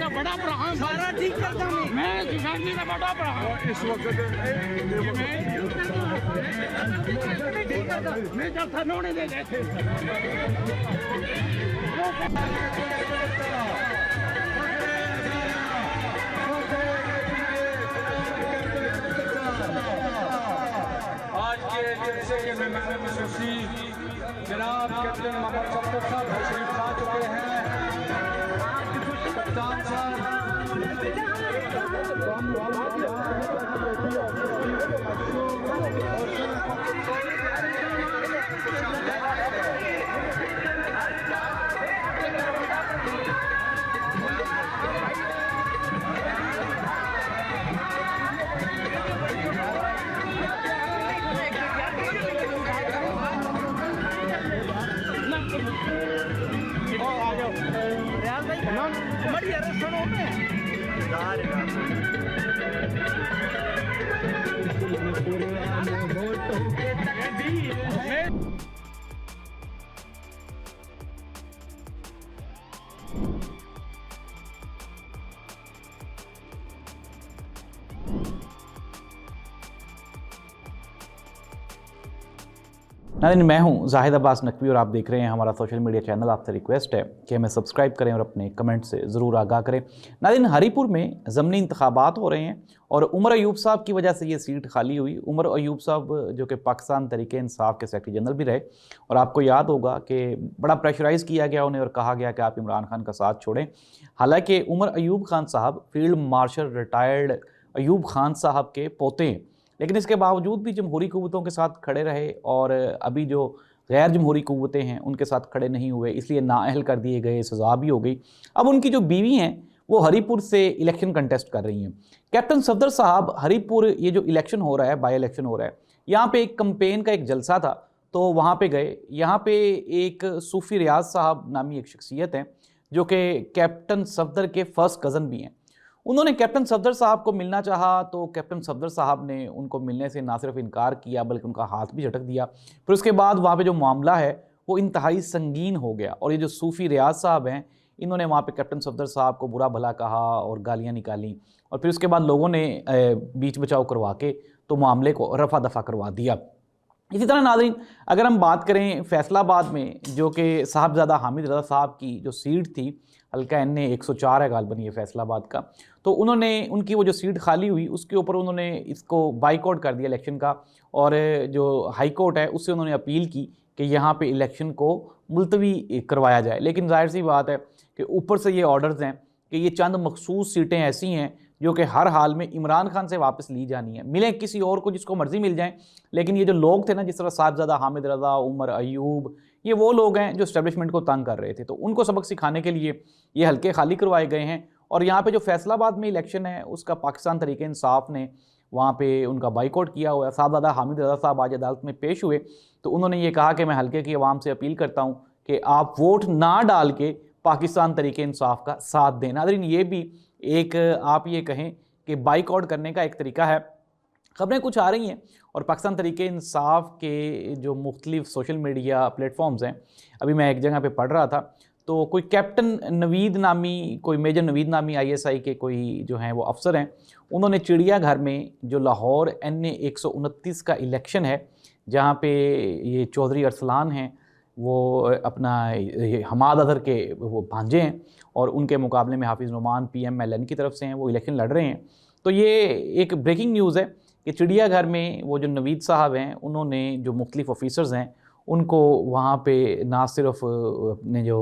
का बड़ा भरा हूं, सारा ठीक करता हूं मैं, किसान जी का बड़ा भरा हूं इस वक्त। मैं जब था नोने दे गए थे। आज के जलसे के मेहमान खुसूसी जनाब कैप्टन मोहम्मद सफदर साहब तशरीफ ला चुके हैं। कप्तान नाज़रीन, मैं हूं जाहिद अब्बास नकवी और आप देख रहे हैं हमारा सोशल मीडिया चैनल। आपसे रिक्वेस्ट है कि हमें सब्सक्राइब करें और अपने कमेंट से ज़रूर आगाह करें। नाज़रीन, हरीपुर में ज़मनी इंतखाबात हो रहे हैं और उमर अयूब साहब की वजह से ये सीट खाली हुई। उमर अयूब साहब जो कि पाकिस्तान तहरीक इंसाफ के सेक्रेटरी जनरल भी रहे, और आपको याद होगा कि बड़ा प्रेशराइज़ किया गया उन्हें और कहा गया कि आप इमरान खान का साथ छोड़ें। हालाँकि उमर अयूब खान साहब field marshal retired Ayub Khan साहब के पोते हैं, लेकिन इसके बावजूद भी जमहूरी क़ुव्वतों के साथ खड़े रहे और अभी जो गैर जमहूरी क़ुव्वतें हैं उनके साथ खड़े नहीं हुए, इसलिए नाअहल कर दिए गए, सज़ा भी हो गई। अब उनकी जो बीवी हैं वो हरीपुर से इलेक्शन कंटेस्ट कर रही हैं। कैप्टन सफदर साहब हरीपुर, ये जो इलेक्शन हो रहा है, बाई इलेक्शन हो रहा है, यहाँ पे एक कंपेन का एक जलसा था तो वहाँ पे गए। यहाँ पे एक सूफ़ी रियाज साहब नामी एक शख्सियत हैं जो कि कैप्टन सफदर के फ़र्स्ट कज़न भी हैं। उन्होंने कैप्टन सफदर साहब को मिलना चाहा तो कैप्टन सफदर साहब ने उनको मिलने से ना सिर्फ इनकार किया बल्कि उनका हाथ भी झटक दिया। फिर उसके बाद वहाँ पे जो मामला है वो इंतहाई संगीन हो गया और ये जो सूफ़ी रियाज साहब हैं इन्होंने वहाँ पे कैप्टन सफदर साहब को बुरा भला कहा और गालियाँ निकाली, और फिर उसके बाद लोगों ने बीच बचाव करवा के तो मामले को रफा दफ़ा करवा दिया। इसी तरह नाज़रीन, अगर हम बात करें फैसलाबाद में जो कि साहबज़ादा हामिद रज़ा साहब की जो सीट थी, हल्का NA 104 है गालबन ये फैसलाबाद का, तो उन्होंने उनकी वो जो सीट खाली हुई उसके ऊपर उन्होंने इसको बाइकआउट कर दिया इलेक्शन का, और जो हाई कोर्ट है उससे उन्होंने अपील की कि यहाँ पे इलेक्शन को मुलतवी करवाया जाए। लेकिन जाहिर सी बात है कि ऊपर से ये ऑर्डर्स हैं कि ये चंद मखसूस सीटें ऐसी हैं जो कि हर हाल में इमरान खान से वापस ली जानी है, मिले किसी और को जिसको मर्ज़ी मिल जाएं। लेकिन ये जो लोग थे ना, जिस तरह साहबज़ादा हामिद रज़ा, उमर अयूब, ये वो लोग हैं जो एस्टेब्लिशमेंट को तंग कर रहे थे, तो उनको सबक सिखाने के लिए ये हल्के खाली करवाए गए हैं। और यहाँ पे जो फैसलाबाद में इलेक्शन है उसका पाकिस्तान तहरीक इंसाफ ने वहाँ पे उनका बाइकआउट किया हुआ है। साहबज़ादा हामिद रज़ा साहब आज अदालत में पेश हुए तो उन्होंने ये कहा कि मैं हल्के की आवाम से अपील करता हूँ कि आप वोट ना डाल के पाकिस्तान तहरीक इंसाफ का साथ दें। नाज़रीन, ये भी एक आप ये कहें कि बाइकआउट करने का एक तरीका है। खबरें कुछ आ रही हैं और पाकिस्तान तहरीक इंसाफ के जो मुख्तलिफ सोशल मीडिया प्लेटफॉर्म्स हैं, अभी मैं एक जगह पे पढ़ रहा था तो कोई कैप्टन नवीद नामी, कोई मेजर नवीद नामी ISI के कोई जो हैं वो अफसर हैं, उन्होंने चिड़ियाघर में जो लाहौर NA 129 का इलेक्शन है जहाँ पे ये चौधरी अरसलान हैं, वो अपना ये हमाद अज़हर के वो भांजे हैं और उनके मुकाबले में हाफिज़ नुमान PMLN की तरफ से हैं, वो इलेक्शन लड़ रहे हैं। तो ये एक ब्रेकिंग न्यूज़ है कि चिड़ियाघर में वो जो नवीद साहब हैं उन्होंने जो मुख्तलिफ ऑफिसर्स हैं उनको वहाँ पे ना सिर्फ अपने जो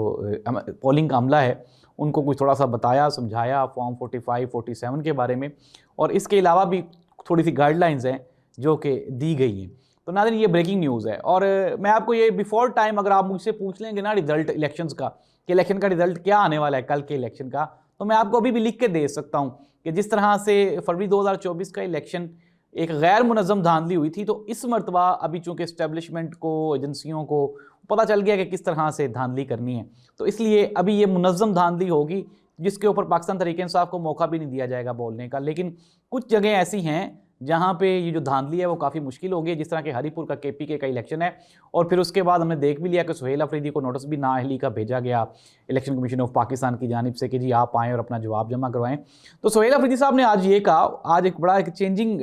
पोलिंग का अमला है उनको कुछ थोड़ा सा बताया, समझाया फॉर्म 45, 47 के बारे में, और इसके अलावा भी थोड़ी सी गाइडलाइंस हैं जो कि दी गई हैं। तो नाज़रीन, ये ब्रेकिंग न्यूज़ है। और मैं आपको ये बिफोर टाइम अगर आप मुझसे पूछ लेंगे ना रिज़ल्ट इलेक्शंस का कि इलेक्शन का रिज़ल्ट क्या आने वाला है कल के इलेक्शन का, तो मैं आपको अभी भी लिख के दे सकता हूँ कि जिस तरह से फरवरी 2024 का इलेक्शन एक गैर मुनज़्ज़म धांधली हुई थी, तो इस मरतबा अभी चूँकि इस्टेब्लिशमेंट को, एजेंसियों को पता चल गया कि किस तरह से धांधली करनी है, तो इसलिए अभी ये मुनज़्ज़म धांधली होगी जिसके ऊपर पाकिस्तान तहरीक इंसाफ को मौका भी नहीं दिया जाएगा बोलने का। लेकिन कुछ जगह ऐसी हैं जहाँ पे ये जो धांधली है वो काफ़ी मुश्किल हो गई है। जिस तरह के हरीपुर का KPK का इलेक्शन है और फिर उसके बाद हमने देख भी लिया कि सुहेल अफरीदी को नोटिस भी नाअहली का भेजा गया इलेक्शन कमीशन ऑफ पाकिस्तान की जानिब से कि जी आप आएँ और अपना जवाब जमा करवाएं। तो सुहेल अफरीदी साहब ने आज ये कहा, आज एक बड़ा एक चेंजिंग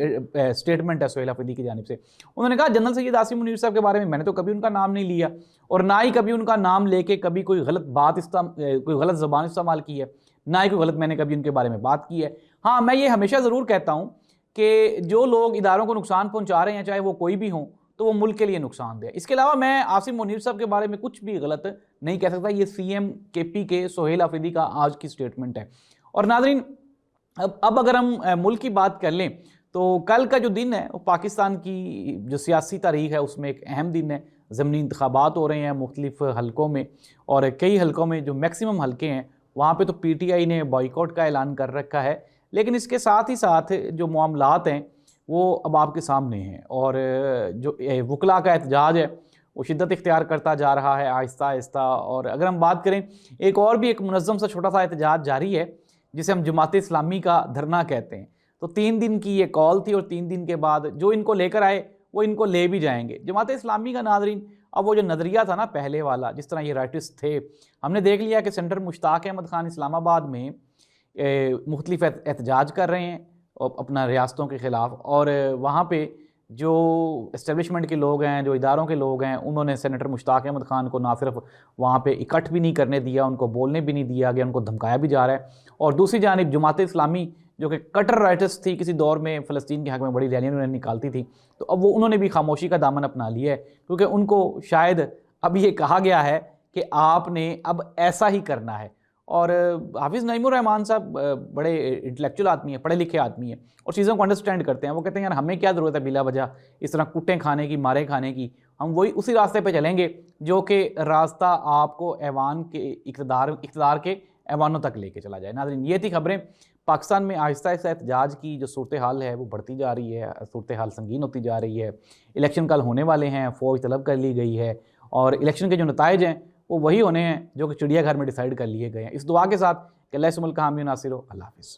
स्टेटमेंट है सुहेल अफरीदी की जानिब से। उन्होंने कहा जनरल सैयद आसिम मुनीर साहब के बारे में मैंने तो कभी उनका नाम नहीं लिया और ना ही कभी उनका नाम लेके कभी कोई गलत बात कोई गलत ज़बान इस्तेमाल की है, ना ही कोई गलत मैंने कभी उनके बारे में बात की है। हाँ, मैं ये हमेशा ज़रूर कहता हूँ कि जो लोग इदारों को नुकसान पहुँचा रहे हैं, चाहे वो कोई भी हों, तो वो मुल्क के लिए नुकसानदेह। इसके अलावा मैं आसिम मुनीर साहब के बारे में कुछ भी गलत नहीं कह सकता। ये CM KPK सुहेल अफरीदी का आज की स्टेटमेंट है। और नाज़रीन, अब अगर हम मुल्क की बात कर लें तो कल का जो दिन है वो पाकिस्तान की जो सियासी तारीख है उसमें एक अहम दिन है। ज़मनी इंतखाबात हो रहे हैं मुख्तलिफ हलकों में और कई हलकों में जो मैक्सिमम हलके हैं वहाँ पे तो PTI ने बॉयकॉट का ऐलान कर रखा है। लेकिन इसके साथ ही साथ जो मामलात हैं वो अब आपके सामने हैं और जो वकला का एहतजाज है वो शिद्दत इख्तियार करता जा रहा है आहिस्ता आहिस्ता। और अगर हम बात करें एक मुनज़्ज़म सा छोटा सा एहतजाज जारी है जिसे हम जमात इस्लामी का धरना कहते हैं। तो 3 दिन की ये कॉल थी और 3 दिन के बाद जो इनको लेकर आए वो इनको ले भी जाएंगे। जमात इस्लामी का नाज़रीन अब वो जो नज़रिया था ना पहले वाला, जिस तरह ये राइटिस्ट थे, हमने देख लिया कि सेंटर मुश्ताक अहमद खान इस्लामाबाद में मुख्तलिफ एहतजाज कर रहे हैं अपना रियासतों के ख़िलाफ़ और वहाँ पे जो इस्टेब्लिशमेंट के लोग हैं, जो इदारों के लोग हैं, उन्होंने सेनेटर मुश्ताक अहमद खान को ना सिर्फ वहाँ पे इकट्ठ भी नहीं करने दिया, उनको बोलने भी नहीं दिया गया, उनको धमकाया भी जा रहा है। और दूसरी जानिब जमात इस्लामी जो कि कटर राइटिस्ट थी, किसी दौर में फ़लस्तीन के हक़ में बड़ी रैलियाँ उन्होंने निकालती थी, तो अब वो उन्होंने भी खामोशी का दामन अपना लिया है क्योंकि उनको शायद अब ये कहा गया है कि आपने अब ऐसा ही करना है। और हाफिज़ नईमुर रहमान साहब बड़े इंटेलेक्चुअल आदमी है, पढ़े लिखे आदमी है और चीज़ों को अंडरस्टैंड करते हैं। वो कहते हैं यार हमें क्या ज़रूरत है बिला वजह इस तरह कुट्टें खाने की, मारे खाने की, हम वही उसी रास्ते पे चलेंगे जो कि रास्ता आपको ऐवान के इक़्तिदार के ऐवानों तक लेके चला जाए। नाज़रीन, ये थी खबरें। पाकिस्तान में आहिस्ता आहिस्ता एहतजाज की जो सूरत हाल है वो बढ़ती जा रही है, सूरत हाल संगीन होती जा रही है। इलेक्शन कल होने वाले हैं, फ़ौज तलब कर ली गई है और इलेक्शन के जो नताइज हैं वो वही होने हैं जो कि चिड़ियाघर में डिसाइड कर लिए गए हैं। इस दुआ के साथ कि अल्लाह से मुल्क हामी नासिर हो। अल्लाह हाफ़िज़।